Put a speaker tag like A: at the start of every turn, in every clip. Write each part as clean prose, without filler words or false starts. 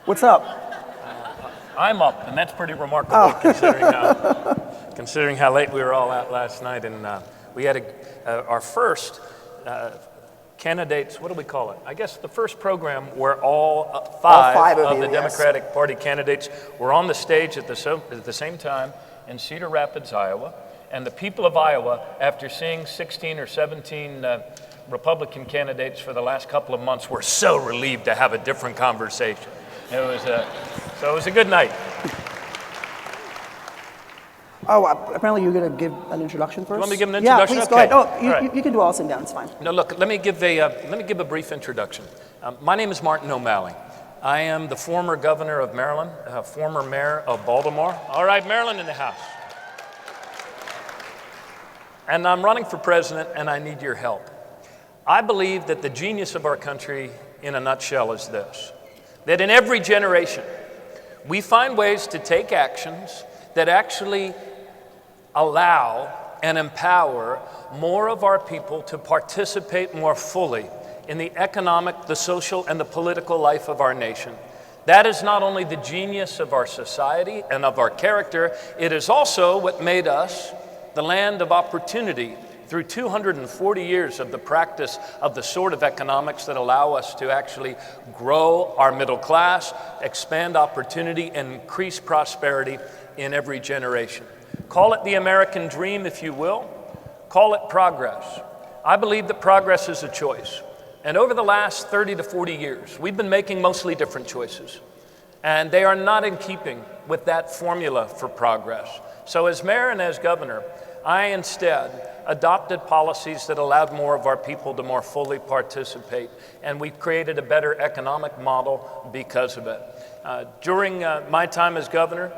A: What's up?
B: I'm up, and that's pretty remarkable considering how late we were all out last night. And we had our first candidates, what do we call it? I guess the first program where all five of the Democratic Party candidates were on the stage at the same time in Cedar Rapids, Iowa. And the people of Iowa, after seeing 16 or 17 Republican candidates for the last couple of months, were so relieved to have a different conversation. So it was a good night.
A: Oh, apparently you're going to give an introduction first?
B: You want me to give an introduction?
A: Yeah, please go ahead. Oh, you can do all sit down, it's fine.
B: No, look, let me give a brief introduction. My name is Martin O'Malley. I am the former governor of Maryland, former mayor of Baltimore. All right, Maryland in the house. And I'm running for president, and I need your help. I believe that the genius of our country, in a nutshell, is this: that in every generation, we find ways to take actions that actually allow and empower more of our people to participate more fully in the economic, the social, and the political life of our nation. That is not only the genius of our society and of our character, it is also what made us the land of opportunity through 240 years of the practice of the sort of economics that allow us to actually grow our middle class, expand opportunity, and increase prosperity in every generation. Call it the American dream, if you will. Call it progress. I believe that progress is a choice. And over the last 30 to 40 years, we've been making mostly different choices. And they are not in keeping with that formula for progress. So as mayor and as governor, I instead adopted policies that allowed more of our people to more fully participate, and we created a better economic model because of it. During my time as governor,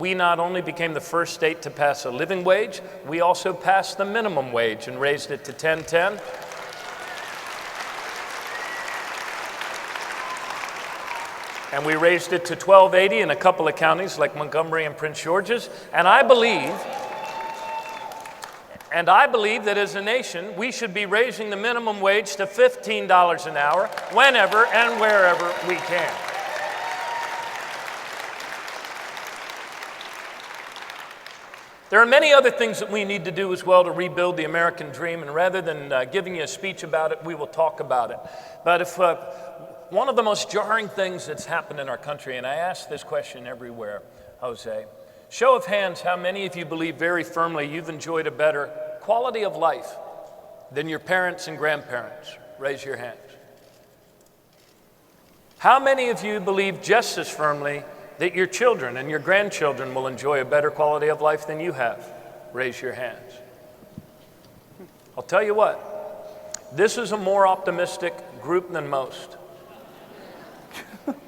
B: we not only became the first state to pass a living wage, we also passed the minimum wage and raised it to $10.10. And we raised it to $12.80 in a couple of counties like Montgomery and Prince George's. And I believe that as a nation, we should be raising the minimum wage to $15 an hour whenever and wherever we can. There are many other things that we need to do as well to rebuild the American dream, and rather than giving you a speech about it, we will talk about it. But if one of the most jarring things that's happened in our country, and I ask this question everywhere, Jose, show of hands, how many of you believe very firmly you've enjoyed a better quality of life than your parents and grandparents? Raise your hands. How many of you believe just as firmly that your children and your grandchildren will enjoy a better quality of life than you have? Raise your hands. I'll tell you what, this is a more optimistic group than most.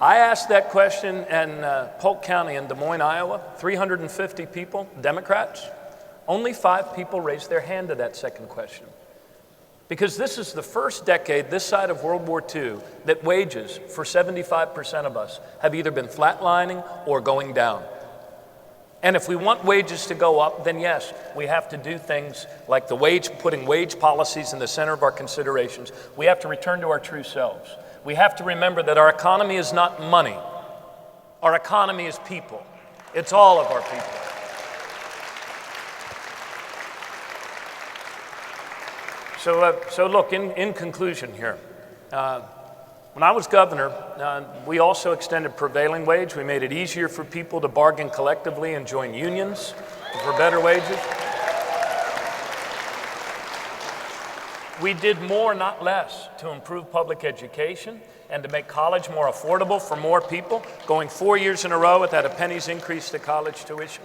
B: I asked that question in Polk County in Des Moines, Iowa, 350 people, Democrats. Only 5 people raised their hand to that second question. Because this is the first decade this side of World War II that wages for 75% of us have either been flatlining or going down. And if we want wages to go up, then yes, we have to do things like putting wage policies in the center of our considerations. We have to return to our true selves. We have to remember that our economy is not money. Our economy is people. It's all of our people. So look, in conclusion here, when I was governor, we also extended prevailing wage. We made it easier for people to bargain collectively and join unions for better wages. We did more, not less, to improve public education and to make college more affordable for more people, going 4 years in a row without a penny's increase to college tuition.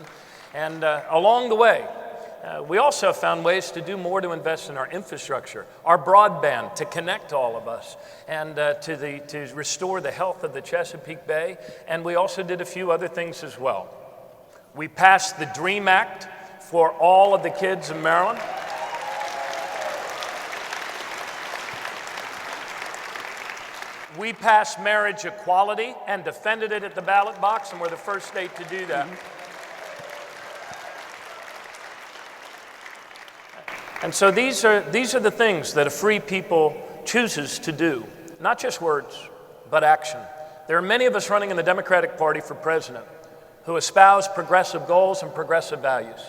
B: And along the way, we also found ways to do more to invest in our infrastructure, our broadband to connect all of us, and to restore the health of the Chesapeake Bay. And we also did a few other things as well. We passed the DREAM Act for all of the kids in Maryland. We passed marriage equality and defended it at the ballot box, and we're the first state to do that. And so these are the things that a free people chooses to do, not just words, but action, there are many of us running in the Democratic Party for president who espouse progressive goals and progressive values.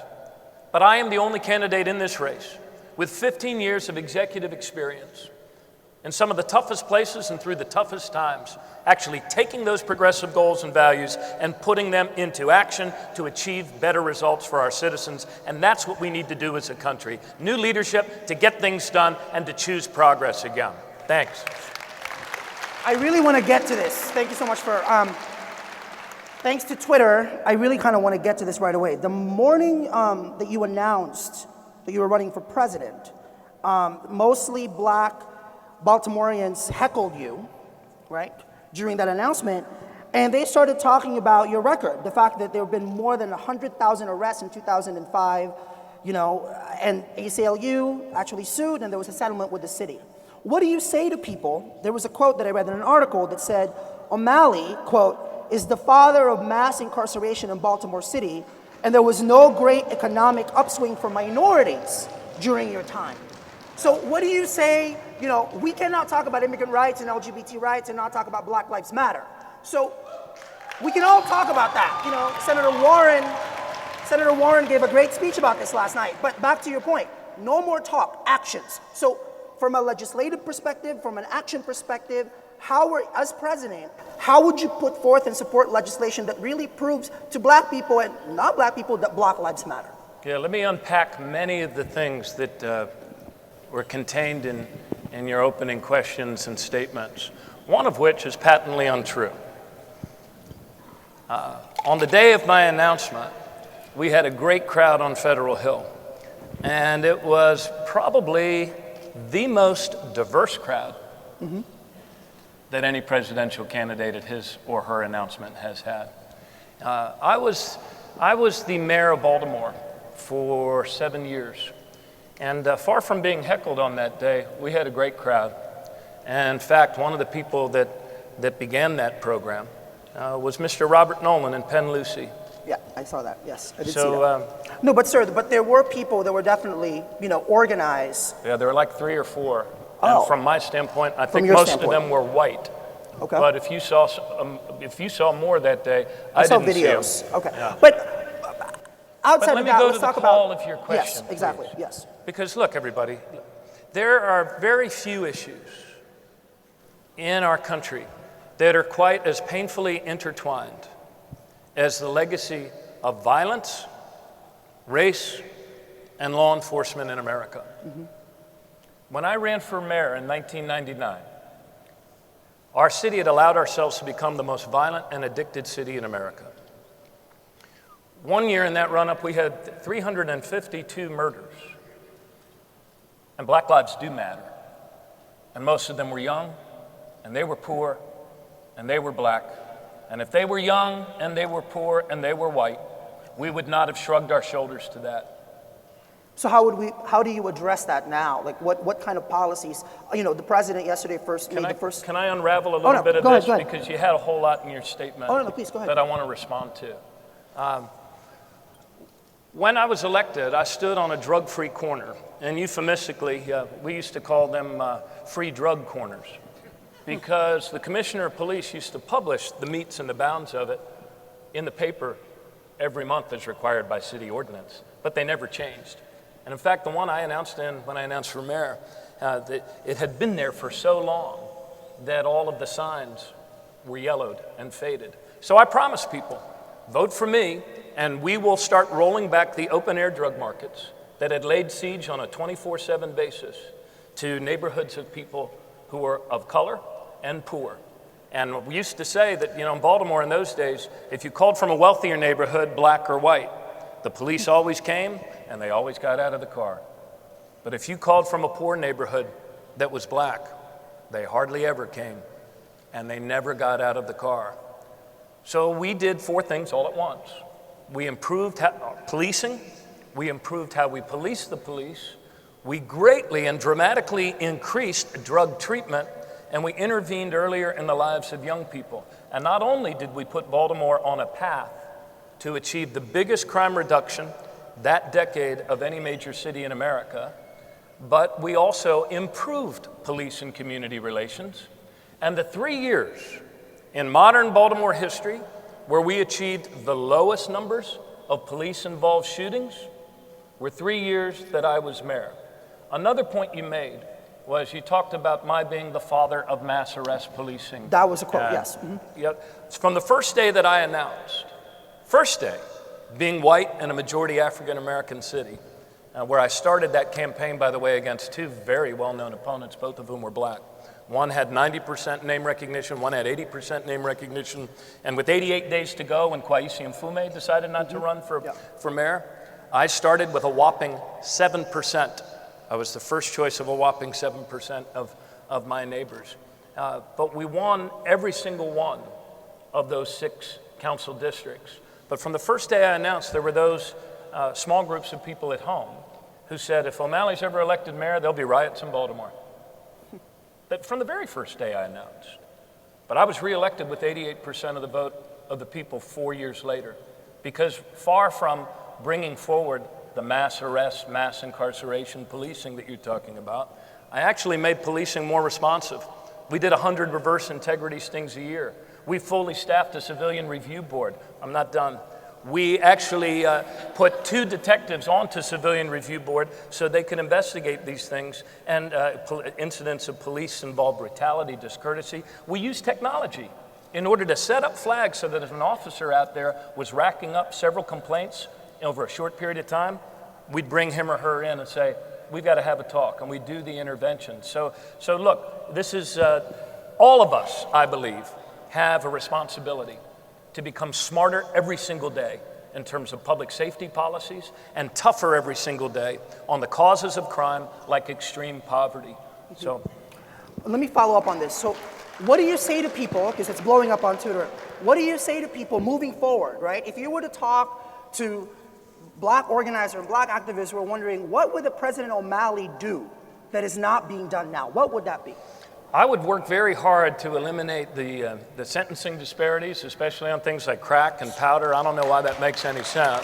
B: But I am the only candidate in this race with 15 years of executive experience in some of the toughest places and through the toughest times, actually taking those progressive goals and values and putting them into action to achieve better results for our citizens. And that's what we need to do as a country. New leadership to get things done and to choose progress again. Thanks.
A: I really want to get to this. Thank you so much for, thanks to Twitter, I really kind of want to get to this right away. The morning that you announced that you were running for president, mostly black Baltimoreans heckled you, right, during that announcement, and they started talking about your record, the fact that there have been more than 100,000 arrests in 2005, you know, and ACLU actually sued, and there was a settlement with the city. What do you say to people? There was a quote that I read in an article that said, O'Malley, quote, is the father of mass incarceration in Baltimore City, and there was no great economic upswing for minorities during your time. So what do you say? You know, we cannot talk about immigrant rights and LGBT rights and not talk about Black Lives Matter. So we can all talk about that. You know, Senator Warren gave a great speech about this last night. But back to your point, no more talk, actions. So from a legislative perspective, from an action perspective, as president, how would you put forth and support legislation that really proves to black people and not black people that Black Lives Matter?
B: Yeah, let me unpack many of the things that were contained in your opening questions and statements, one of which is patently untrue. On the day of my announcement, we had a great crowd on Federal Hill, and it was probably the most diverse crowd that any presidential candidate at his or her announcement has had. I was the mayor of Baltimore for 7 years. And far from being heckled on that day, we had a great crowd. And in fact, one of the people that began that program was Mr. Robert Nolan in Penn Lucy.
A: Yeah, I saw that, yes. I did see that. No, but sir, there were people that were definitely, you know, organized.
B: Yeah, there were like 3 or 4.
A: Oh.
B: And from my standpoint, I think most of them were white.
A: Okay.
B: But if you saw more that day, I
A: saw
B: didn't
A: videos.
B: see them.
A: Okay.
B: Yeah.
A: But outside
B: let me
A: of that,
B: go
A: let's
B: to the
A: talk
B: call
A: about
B: of your question.
A: Yes, exactly.
B: Please.
A: Yes.
B: Because look, everybody, there are very few issues in our country that are quite as painfully intertwined as the legacy of violence, race, and law enforcement in America. When I ran for mayor in 1999, our city had allowed ourselves to become the most violent and addicted city in America. One year in that run-up, we had 352 murders. And Black lives do matter. And most of them were young, and they were poor, and they were black. And if they were young, and they were poor, and they were white, we would not have shrugged our shoulders to that.
A: So how do you address that now? Like what kind of policies? You know, the president yesterday
B: Can I unravel a little bit of this? Because you had a whole lot in your statement
A: please, go ahead.
B: that I want to respond to. When I was elected, I stood on a drug-free corner, and euphemistically, we used to call them free drug corners, because the commissioner of police used to publish the metes and the bounds of it in the paper every month as required by city ordinance, but they never changed. And in fact, the one I announced when I announced for mayor, it had been there for so long that all of the signs were yellowed and faded. So I promised people, vote for me, and we will start rolling back the open-air drug markets that had laid siege on a 24/7 basis to neighborhoods of people who were of color and poor. And we used to say that, you know, in Baltimore in those days, if you called from a wealthier neighborhood, black or white, the police always came and they always got out of the car. But if you called from a poor neighborhood that was black, they hardly ever came and they never got out of the car. So we did 4 things all at once. We improved policing, we improved how we police the police, we greatly and dramatically increased drug treatment, and we intervened earlier in the lives of young people. And not only did we put Baltimore on a path to achieve the biggest crime reduction that decade of any major city in America, but we also improved police and community relations. And the 3 years In modern Baltimore history, where we achieved the lowest numbers of police-involved shootings, were 3 years that I was mayor. Another point you made was you talked about my being the father of mass arrest policing.
A: That was a quote, yes.
B: Yep. From the first day that I announced, first day, being white in a majority African-American city, where I started that campaign, by the way, against two very well-known opponents, both of whom were black. One had 90% name recognition, one had 80% name recognition, and with 88 days to go, when Kwesi Mfume decided not to run for mayor, I started with a whopping 7%. I was the first choice of a whopping 7% of my neighbors. But we won every single one of those 6 council districts. But from the first day I announced, there were those small groups of people at home who said, if O'Malley's ever elected mayor, there'll be riots in Baltimore. That from the very first day I announced. But I was reelected with 88% of the vote of the people 4 years later, because far from bringing forward the mass arrest, mass incarceration policing that you're talking about, I actually made policing more responsive. We did 100 reverse integrity stings a year. We fully staffed a civilian review board. I'm not done. We actually put 2 detectives onto civilian review board so they could investigate these things and incidents of police-involved brutality, discourtesy. We used technology in order to set up flags so that if an officer out there was racking up several complaints over a short period of time, we'd bring him or her in and say, we've got to have a talk, and we do the intervention. So look, this is, all of us, I believe, have a responsibility to become smarter every single day in terms of public safety policies and tougher every single day on the causes of crime like extreme poverty. So,
A: let me follow up on this. So what do you say to people, because it's blowing up on Twitter, what do you say to people moving forward, right? If you were to talk to black organizers and black activists who are wondering, what would the President O'Malley do that is not being done now? What would that be?
B: I would work very hard to eliminate the sentencing disparities, especially on things like crack and powder. I don't know why that makes any sense.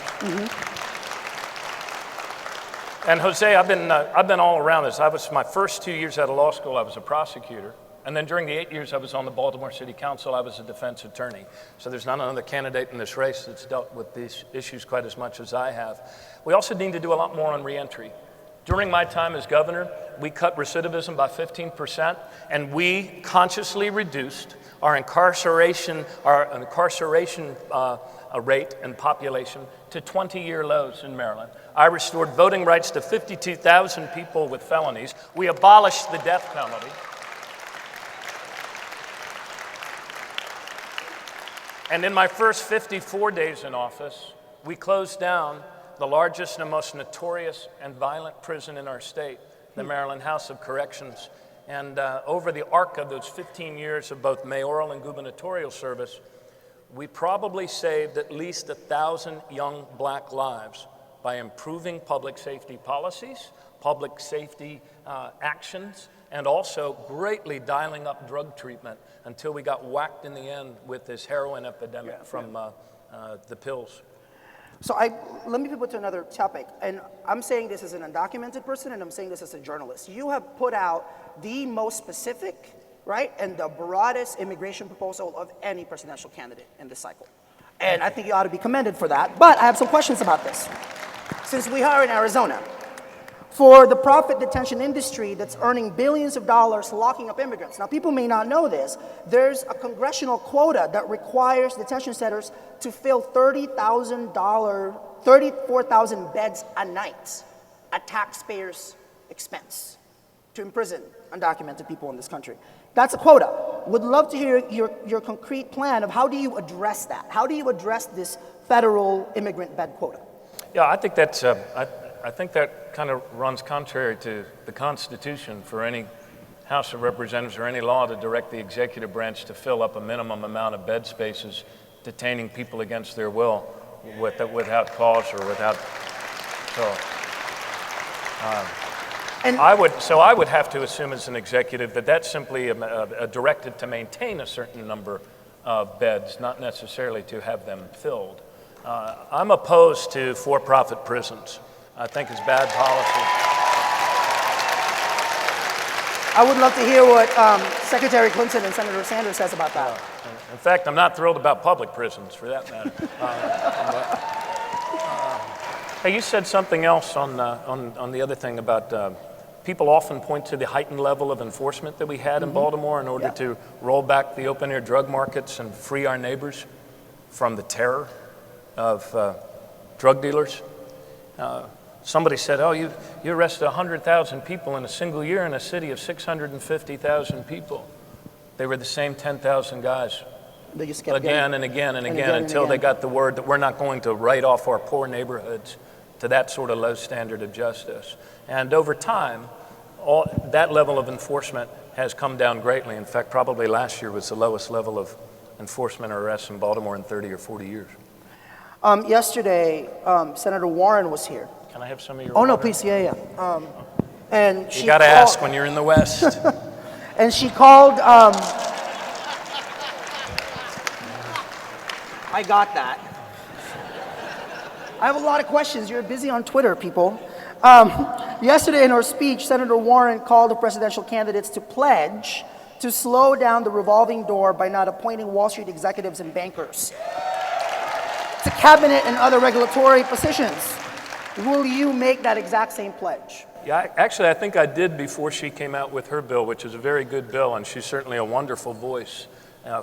B: And Jose, I've been all around this. I was my first 2 years out of law school, I was a prosecutor. And then during the 8 years I was on the Baltimore City Council, I was a defense attorney. So there's not another candidate in this race that's dealt with these issues quite as much as I have. We also need to do a lot more on reentry. During my time as governor, we cut recidivism by 15%, and we consciously reduced our incarceration rate and population to 20-year lows in Maryland. I restored voting rights to 52,000 people with felonies. We abolished the death penalty. And in my first 54 days in office, we closed down the largest and most notorious and violent prison in our state, the Maryland House of Corrections. And over the arc of those 15 years of both mayoral and gubernatorial service, we probably saved at least 1,000 young black lives by improving public safety policies, public safety actions, and also greatly dialing up drug treatment until we got whacked in the end with this heroin epidemic from the pills.
A: So let me pivot to another topic, and I'm saying this as an undocumented person, and I'm saying this as a journalist. You have put out the most specific, right, and the broadest immigration proposal of any presidential candidate in this cycle. And I think you ought to be commended for that. But I have some questions about this. Since we are in Arizona, for the profit detention industry that's earning billions of dollars locking up immigrants. Now, people may not know this. There's a congressional quota that requires detention centers to fill 34,000 beds a night at taxpayers' expense to imprison undocumented people in this country. That's a quota. Would love to hear your concrete plan of how do you address that? How do you address this federal immigrant bed quota?
B: Yeah, I think that's I think that kind of runs contrary to the Constitution for any House of Representatives or any law to direct the executive branch to fill up a minimum amount of bed spaces detaining people against their will without cause or without. I would have to assume as an executive that that's simply a directive to maintain a certain number of beds, not necessarily to have them filled. I'm opposed to for-profit prisons. I think it's bad policy.
A: I would love to hear what Secretary Clinton and Senator Sanders says about that.
B: In fact, I'm not thrilled about public prisons, for that matter. Hey, you said something else on the other thing about people often point to the heightened level of enforcement that we had in Baltimore in order to roll back the open-air drug markets and free our neighbors from the terror of drug dealers. Somebody said, oh, you arrested 100,000 people in a single year in a city of 650,000 people. They were the same 10,000 guys
A: They just kept
B: again and again and again until they got the word that we're not going to write off our poor neighborhoods to that sort of low standard of justice. And over time, that level of enforcement has come down greatly. In fact, probably last year was the lowest level of enforcement or arrests in Baltimore in 30 or 40 years.
A: Yesterday, Senator Warren was here.
B: Can I have some of your
A: Oh,
B: water?
A: no, please, yeah. And
B: You got to ask when you're in the West.
A: And she called, I got that. I have a lot of questions. You're busy on Twitter, people. Yesterday in her speech, Senator Warren called the presidential candidates to pledge to slow down the revolving door by not appointing Wall Street executives and bankers to cabinet and other regulatory positions. Will you make that exact same pledge?
B: Yeah, actually, I think I did before she came out with her bill, which is a very good bill, and she's certainly a wonderful voice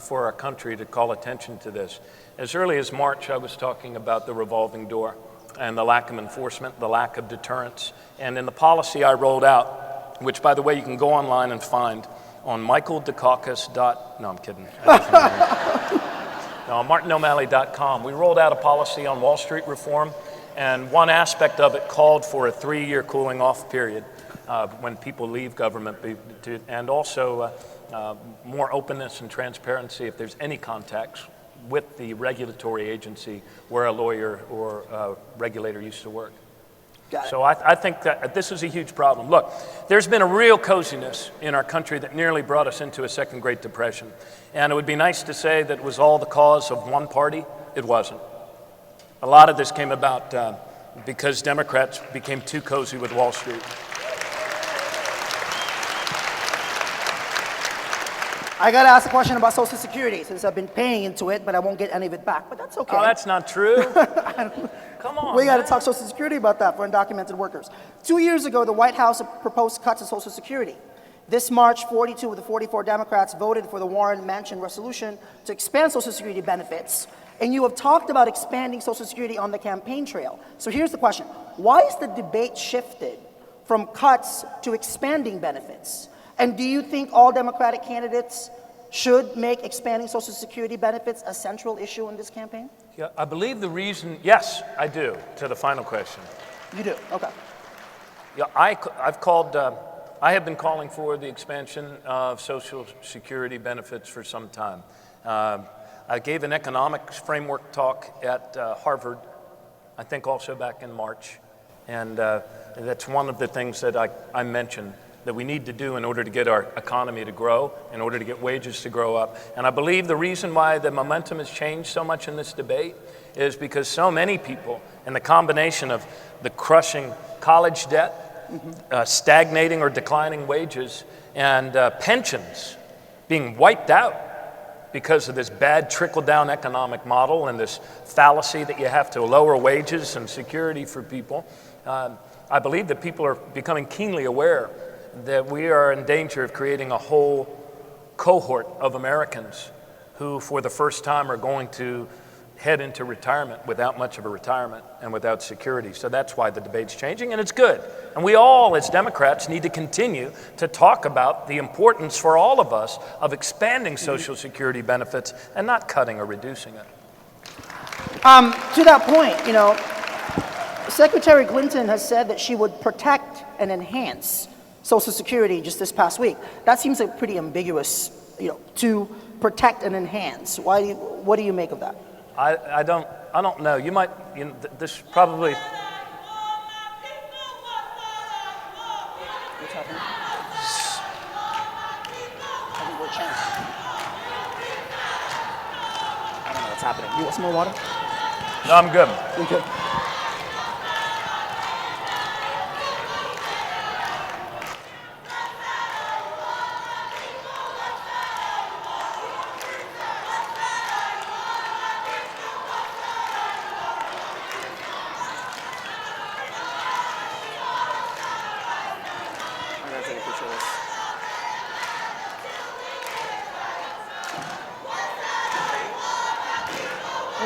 B: for our country to call attention to this. As early as March, I was talking about the revolving door and the lack of enforcement, the lack of deterrence. And in the policy I rolled out, which, by the way, you can go online and find on michaeldukakis. No, I'm kidding. No, martino'malley.com. We rolled out a policy on Wall Street reform, and one aspect of it called for a 3-year cooling off period when people leave government, and also more openness and transparency if there's any contacts with the regulatory agency where a lawyer or a regulator used to work. So I think that this is a huge problem. Look, there's been a real coziness in our country that nearly brought us into a second Great Depression. And it would be nice to say that it was all the cause of one party. It wasn't. A lot of this came about because Democrats became too cozy with Wall Street.
A: I got to ask a question about Social Security since I've been paying into it, but I won't get any of it back. But that's okay.
B: Oh, that's not true. Come on.
A: We got to talk Social Security about that for undocumented workers. 2 years ago, the White House proposed cuts to Social Security. This March, 42 of the 44 Democrats voted for the Warren-Manchin resolution to expand Social Security benefits. And you have talked about expanding Social Security on the campaign trail. So here's the question. Why is the debate shifted from cuts to expanding benefits? And do you think all Democratic candidates should make expanding Social Security benefits a central issue in this campaign?
B: Yeah, I believe the reason, yes, I do, to the final question.
A: You do, okay.
B: Yeah, I have been calling for the expansion of Social Security benefits for some time. I gave an economics framework talk at Harvard, I think also back in March, and that's one of the things that I mentioned that we need to do in order to get our economy to grow, in order to get wages to grow up. And I believe the reason why the momentum has changed so much in this debate is because so many people, and the combination of the crushing college debt, stagnating or declining wages, and pensions being wiped out because of this bad trickle-down economic model and this fallacy that you have to lower wages and security for people, I believe that people are becoming keenly aware that we are in danger of creating a whole cohort of Americans who, for the first time, are going to head into retirement without much of a retirement and without security. So that's why the debate's changing, and it's good. And we all, as Democrats, need to continue to talk about the importance for all of us of expanding Social Security benefits and not cutting or reducing it.
A: To that point, you know, Secretary Clinton has said that she would protect and enhance Social Security just this past week. That seems like pretty ambiguous, you know, to protect and enhance. What do you make of that?
B: I don't know. You might, this probably.
A: What's happening? I think we're chanting. I don't know what's happening. You want some more water?
B: No, I'm good.
A: You're good.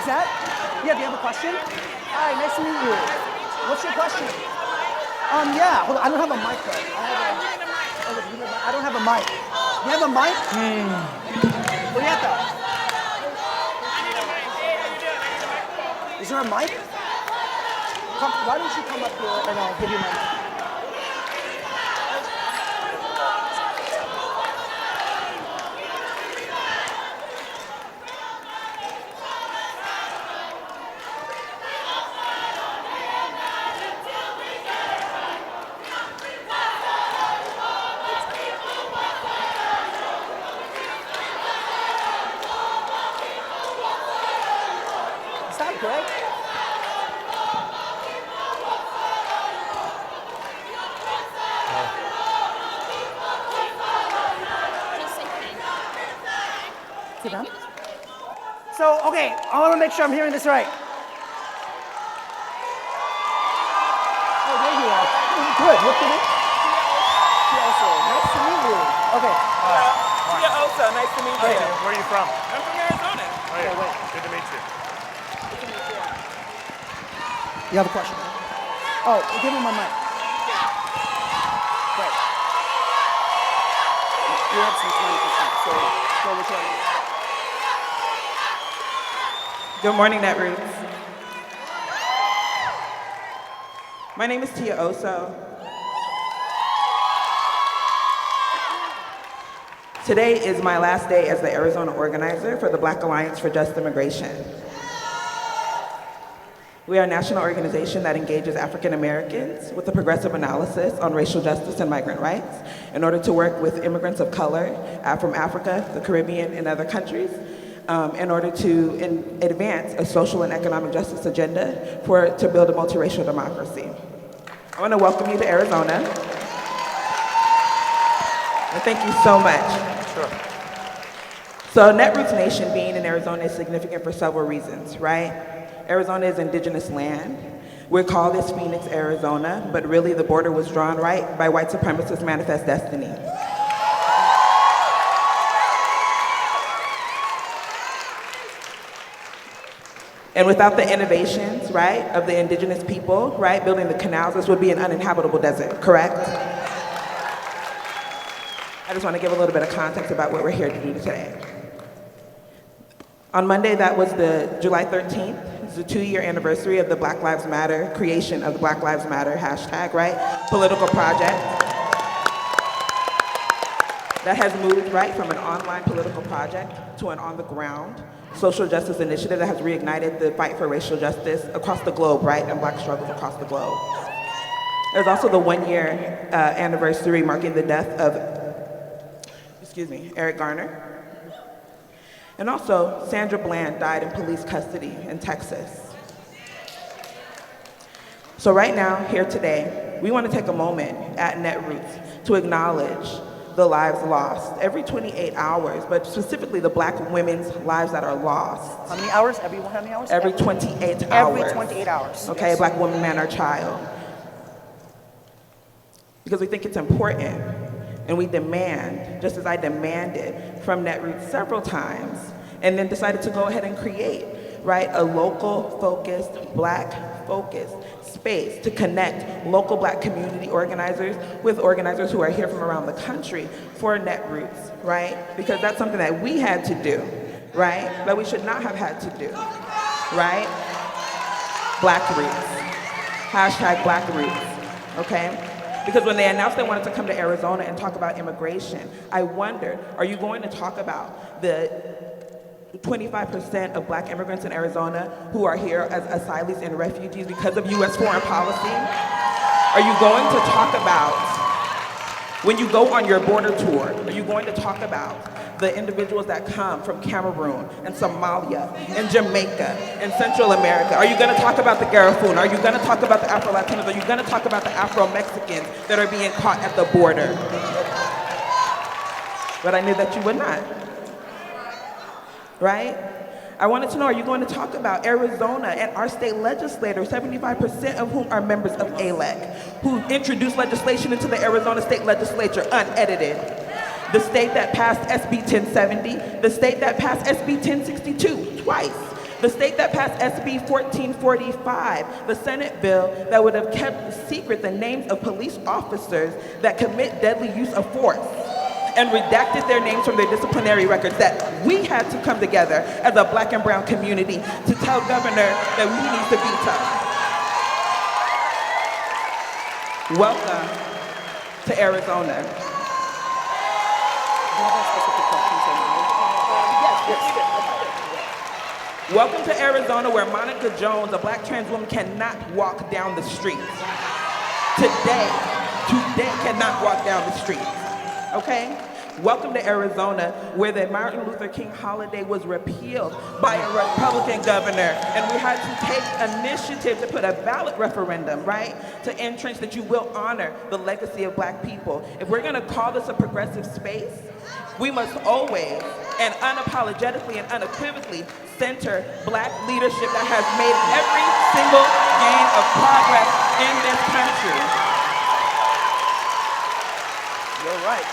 A: that? Yeah, do you have a question? Hi, nice to meet you. What's your question? Yeah, hold on, I don't have a mic though. I don't have a mic. You have a mic? Where you at though? Is there a mic? Why don't you come up here and I'll give you my mic? Is that Greg? Sit down. So, okay, I want to make sure I'm hearing this right. Oh, there you are. Good. What's your name? Tiaoso. Nice to meet you. Okay.
C: Tiaoso, nice to meet you.
B: Hey, where are you from?
C: I'm from Arizona.
B: Oh, yeah.
A: wait.
B: Good to meet you.
A: You have a question? Oh, give me my mic. Great. You have some time to think, so go with your idea.
C: Good morning, Netroots. My name is Tiaoso. Today is my last day as the Arizona organizer for the Black Alliance for Just Immigration. We are a national organization that engages African Americans with a progressive analysis on racial justice and migrant rights in order to work with immigrants of color from Africa, the Caribbean, and other countries in order to advance a social and economic justice agenda to build a multiracial democracy. I want to welcome you to Arizona. And thank you so much.
B: Sure.
C: So Netroots Nation being in Arizona is significant for several reasons, right? Arizona is indigenous land. We call this Phoenix, Arizona, but really the border was drawn right by white supremacist manifest destiny. And without the innovations, right, of the indigenous people, right, building the canals, this would be an uninhabitable desert, correct? I just want to give a little bit of context about what we're here to do today. On Monday, that was the July 13th, it's the 2-year anniversary of the Black Lives Matter, creation of the Black Lives Matter hashtag, right, political project that has moved, right, from an online political project to an on-the-ground social justice initiative that has reignited the fight for racial justice across the globe, right, and black struggles across the globe. There's also the 1-year anniversary marking the death of, Eric Garner. And also, Sandra Bland died in police custody in Texas. So right now, here today, we want to take a moment at Netroots to acknowledge the lives lost every 28 hours, but specifically the Black women's lives that are lost.
A: How many hours? How many hours?
C: Every 28 hours.
A: Every 28 hours.
C: Okay,
A: Yes.
C: Black woman, man, or child. Because we think it's important, and we demand, just as I demanded from Netroots several times, and then decided to go ahead and create, right, a local-focused, Black-focused space to connect local Black community organizers with organizers who are here from around the country for Netroots, right? Because that's something that we had to do, right? But we should not have had to do, right? Black Roots, hashtag Black Roots, okay? Because when they announced they wanted to come to Arizona and talk about immigration, I wondered, are you going to talk about the 25% of Black immigrants in Arizona who are here as asylees and refugees because of U.S. foreign policy? Are you going to talk about, when you go on your border tour, are you going to talk about the individuals that come from Cameroon and Somalia and Jamaica and Central America? Are you going to talk about the Garifuna? Are you going to talk about the Afro-Latinos? Are you going to talk about the Afro-Mexicans that are being caught at the border? But I knew that you would not. Right? I wanted to know, are you going to talk about Arizona and our state legislators, 75% of whom are members of ALEC, who introduced legislation into the Arizona state legislature unedited? The state that passed SB 1070, the state that passed SB 1062 twice, The state that passed SB 1445, the Senate bill that would have kept secret the names of police officers that commit deadly use of force and redacted their names from their disciplinary records, that we had to come together as a black and brown community to tell Governor that he needs to veto. Welcome to Arizona. Welcome to Arizona, where Monica Jones, a black trans woman, cannot walk down the street. Today cannot walk down the street, okay? Welcome to Arizona, where the Martin Luther King holiday was repealed by a Republican governor, and we had to take initiative to put a ballot referendum, right, to entrench that you will honor the legacy of black people. If we're gonna call this a progressive space, we must always and unapologetically and unequivocally center black leadership that has made every single gain of progress in this country.
A: You're right.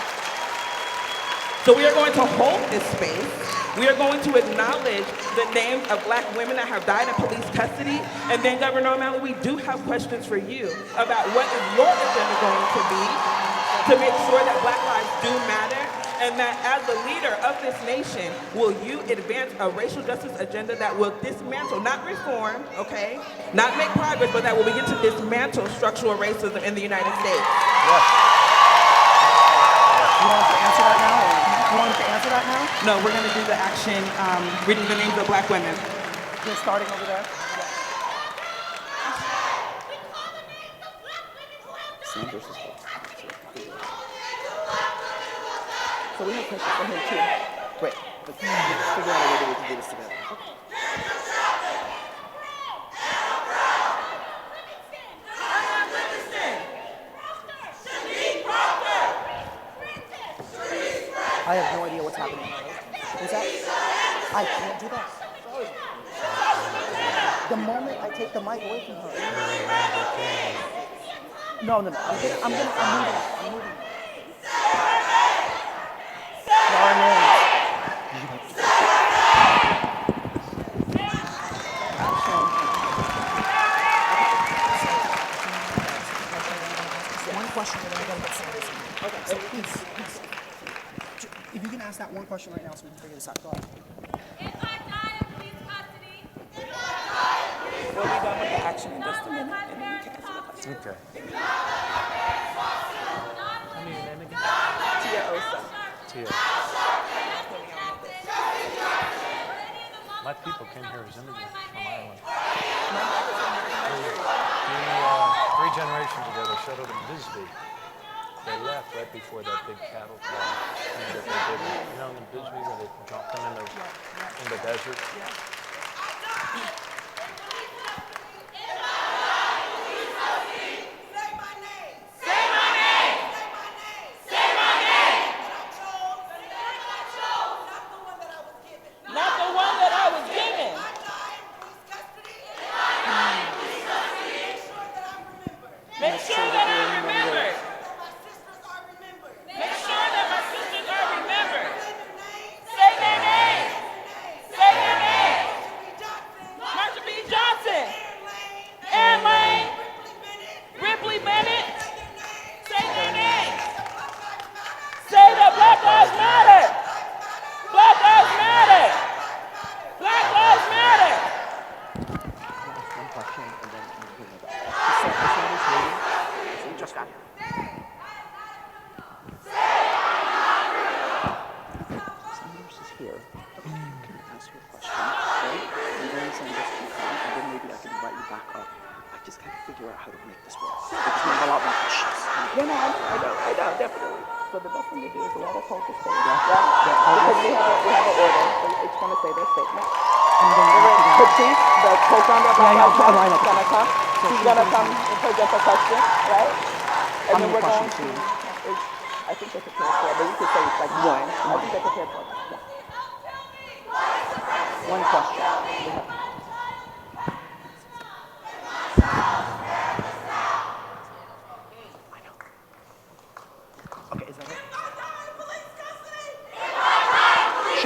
C: So we are going to hold this space. We are going to acknowledge the names of black women that have died in police custody. And then, Governor O'Malley, we do have questions for you about what is your agenda going to be to make sure that black lives do matter, and that as the leader of this nation, will you advance a racial justice agenda that will dismantle, not reform, okay, not make progress, but that will begin to dismantle structural racism in the United States?
A: Yes. You want to answer that now? You want to answer that now?
C: No, we're going to do the action, reading the names of black women.
A: You're starting over there?
D: Sanders is good.
A: So we have questions for him too.
D: Wait, let's figure out a way that we can do this together.
A: I have no idea what's happening. What's that? I can't do that. The moment I take the mic away from her. No. I'm moving. One question, and then I gotta get Sanders. Okay, so please. If you can ask that one question right now so we can figure this out. Go ahead.
E: If I die in police custody,
C: We'll be done with the action in just a minute, and then you can answer the question.
B: Okay.
C: Tia Osa.
B: Tia. My people came here as immigrants from Ireland. Three generations ago, they settled in Bisbee. They left right before that big cattle flood that they did. You know, in Bisbee, where they dropped them in the desert.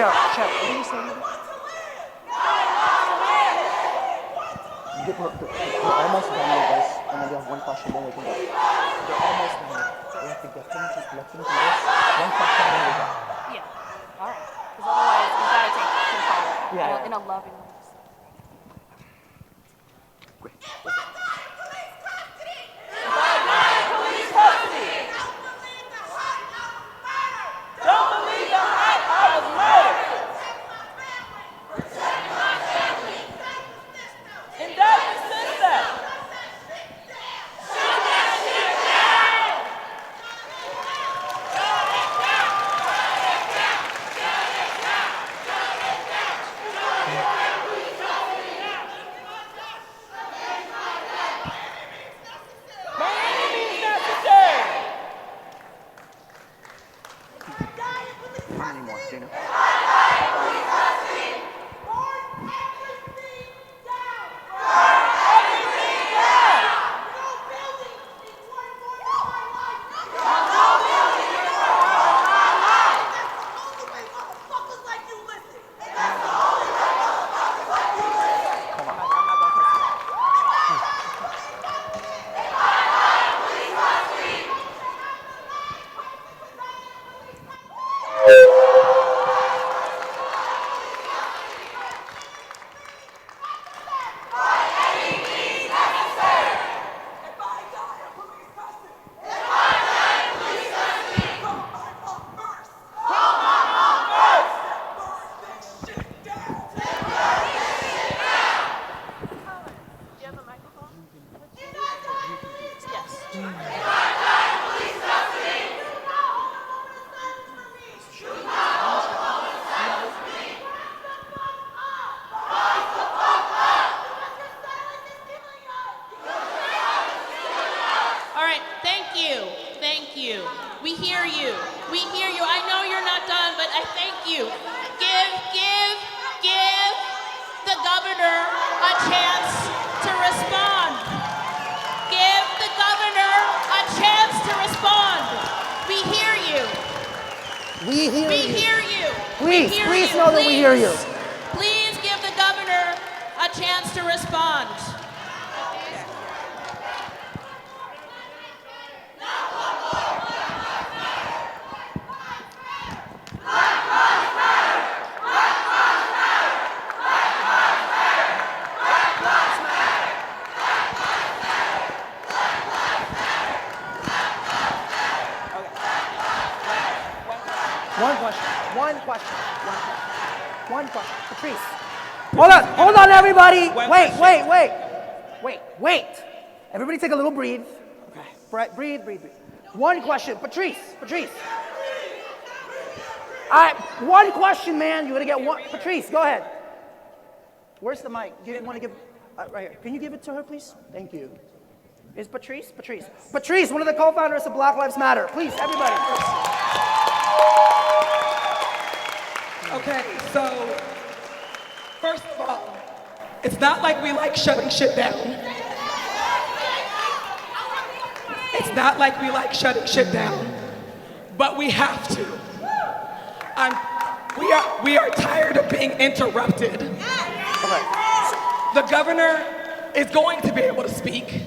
A: Cheryl, what are you saying?
D: We're almost done with this, and then we have one question, then we can go. We're almost done with it. We have to get them, just let them do this. One question, then we go.
E: Yeah. All right. Because otherwise, we gotta take control
D: Yeah.
E: in a loving way.
D: How many more, Dana?
E: Do you have a microphone?
F: All right, thank you. Thank you. We hear you. We hear you. I know you're not done, but I thank you. Give the governor a chance to respond. Give the governor a chance to respond. We hear you.
A: We hear
F: We
A: you.
F: hear you.
A: Please,
F: We hear
A: please
F: you.
A: know that we hear you.
F: Please give the governor a chance to respond.
A: One question. Patrice. Hold on, everybody. Wait. Everybody take a little breathe. Okay. Breathe. One question. Patrice. One question, man. You're gonna get one. Patrice, go ahead. Where's the mic? Do you want to give? Right here. Can you give it to her, please? Thank you. Is Patrice, one of the co-founders of Black Lives Matter. Please, everybody.
G: Okay, so first of all, it's not like we like shutting shit down. It's not like we like shutting shit down, but we have to. We are tired of being interrupted. The governor is going to be able to speak.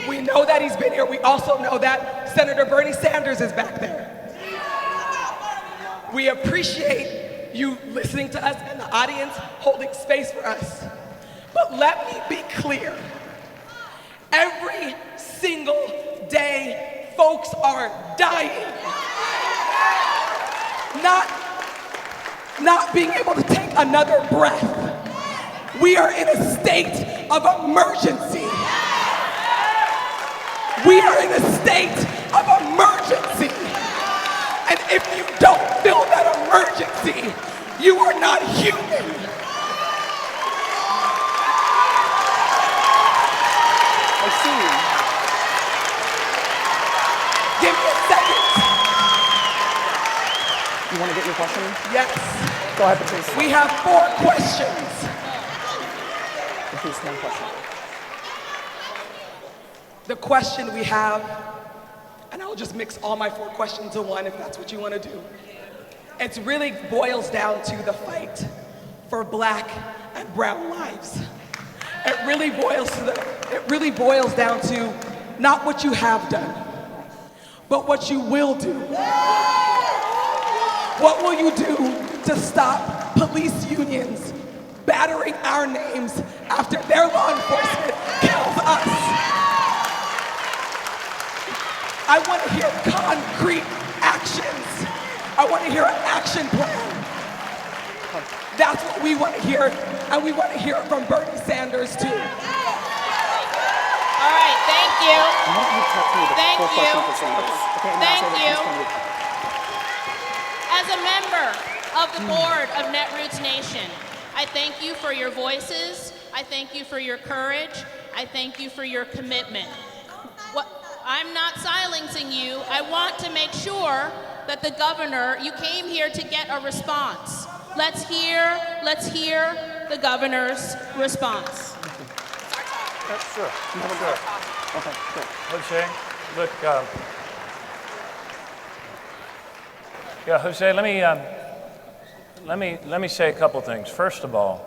G: We know that he's been here. We also know that Senator Bernie Sanders is back there. We appreciate you listening to us and the audience holding space for us. But let me be clear. Every single day, folks are dying. Not being able to take another breath. We are in a state of emergency. We are in a state of emergency. And if you don't feel that emergency, you are not human.
D: I see you.
G: Give me a second.
D: You want to get your question in?
G: Yes.
D: Go ahead, Patrice.
G: We have 4 questions.
D: Patrice, one question.
G: The question we have, and I'll just mix all my 4 questions in one if that's what you want to do. It really boils down to the fight for black and brown lives. It really boils down to not what you have done, but what you will do. What will you do to stop police unions battering our names after their law enforcement kills us? I want to hear concrete actions. I want to hear an action plan. That's what we want to hear, and we want to hear it from Bernie Sanders too.
F: All right, thank you.
D: Why don't you talk to me the
F: Thank
D: full
F: you.
D: question for Sanders? Okay, and
F: Thank
D: I'll say
F: you.
D: that
F: As a member of the board of Netroots Nation, I thank you for your voices. I thank you for your courage. I thank you for your commitment. I'm not silencing you. I want to make sure that the governor, you came here to get a response. Let's hear the governor's response.
B: Sure.
D: Okay, good.
B: Jose, look, Jose, let me say a couple things. First of all,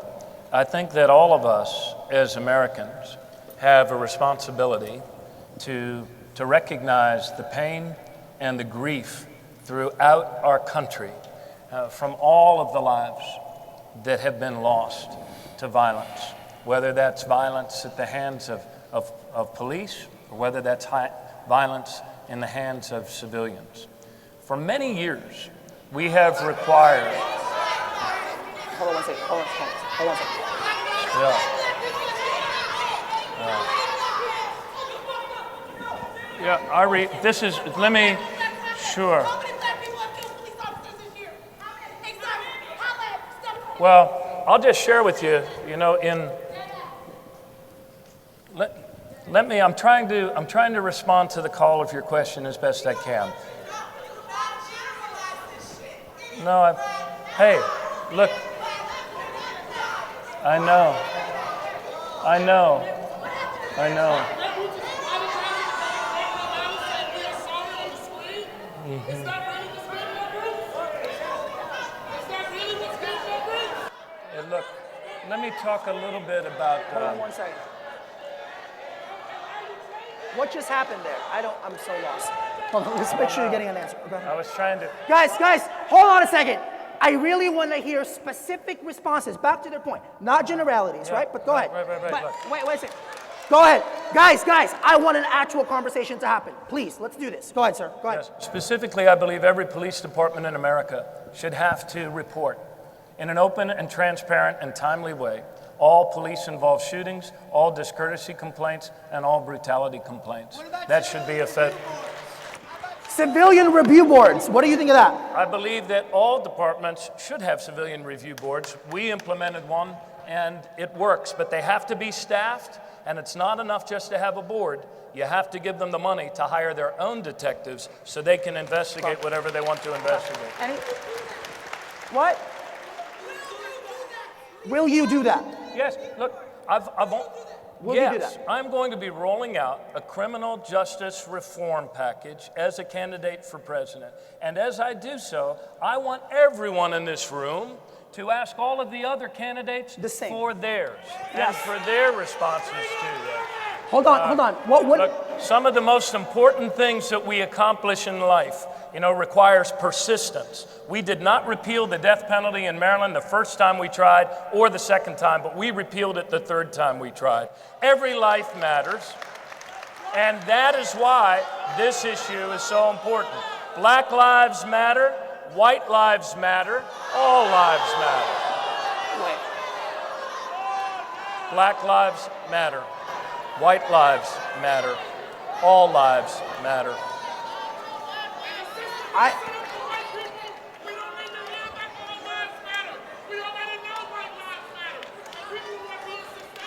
B: I think that all of us as Americans have a responsibility to recognize the pain and the grief throughout our country from all of the lives that have been lost to violence, whether that's violence at the hands of police or whether that's violence in the hands of civilians. For many years, we have required...
D: Hold on one second. Hold on one second.
B: Sure. Well, I'll just share with you, I'm trying to respond to the call of your question as best I can. No, hey, look, I know. And look, let me talk a little bit about...
A: Hold on 1 second. What just happened there? I'm so lost. Hold on, let's make sure you're getting an answer. Okay.
B: I was trying to...
A: Guys, hold on a second. I really want to hear specific responses, back to their point. Not generalities, right? But go ahead.
B: Right,
A: But
B: look.
A: wait a second. Go ahead. Guys, I want an actual conversation to happen. Please, let's do this. Go ahead, sir. Go ahead.
B: Yes. Specifically, I believe every police department in America should have to report in an open and transparent and timely way all police-involved shootings, all discourtesy complaints, and all brutality complaints. That should be a
A: Civilian review boards. What do you think of that?
B: I believe that all departments should have civilian review boards. We implemented one, and it works, but they have to be staffed, and it's not enough just to have a board. You have to give them the money to hire their own detectives so they can investigate whatever they want to investigate.
A: What? Will you do that?
B: Yes, look,
A: Will you do that?
B: I'm going to be rolling out a criminal justice reform package as a candidate for president. And as I do so, I want everyone in this room to ask all of the other candidates for theirs and for their responses to that.
A: Hold on. What?
B: Look, some of the most important things that we accomplish in life, requires persistence. We did not repeal the death penalty in Maryland the first time we tried or the second time, but we repealed it the third time we tried. Every life matters, and that is why this issue is so important. Black lives matter, white lives matter, all lives matter. Black lives matter. White lives matter. All lives matter.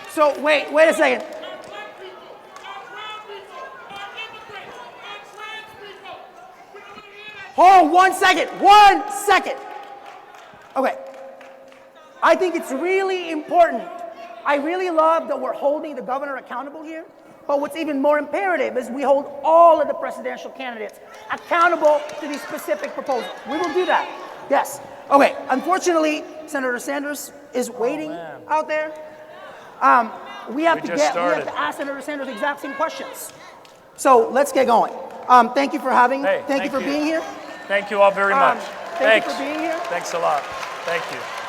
A: So wait a second. Hold on 1 second. 1 second. Okay. I think it's really important. I really love that we're holding the governor accountable here. But what's even more imperative is we hold all of the presidential candidates accountable to these specific proposals. We will do that. Yes. Okay. Unfortunately, Senator Sanders is waiting out there. We have
B: We
A: to
B: just
A: we have
B: started.
A: to ask Senator Sanders the exact same questions. So let's get going. Thank you for having.
B: Hey,
A: thank you for being here.
B: Thank you all very much.
A: Thank
B: Thanks.
A: you for being here.
B: Thanks a lot. Thank you.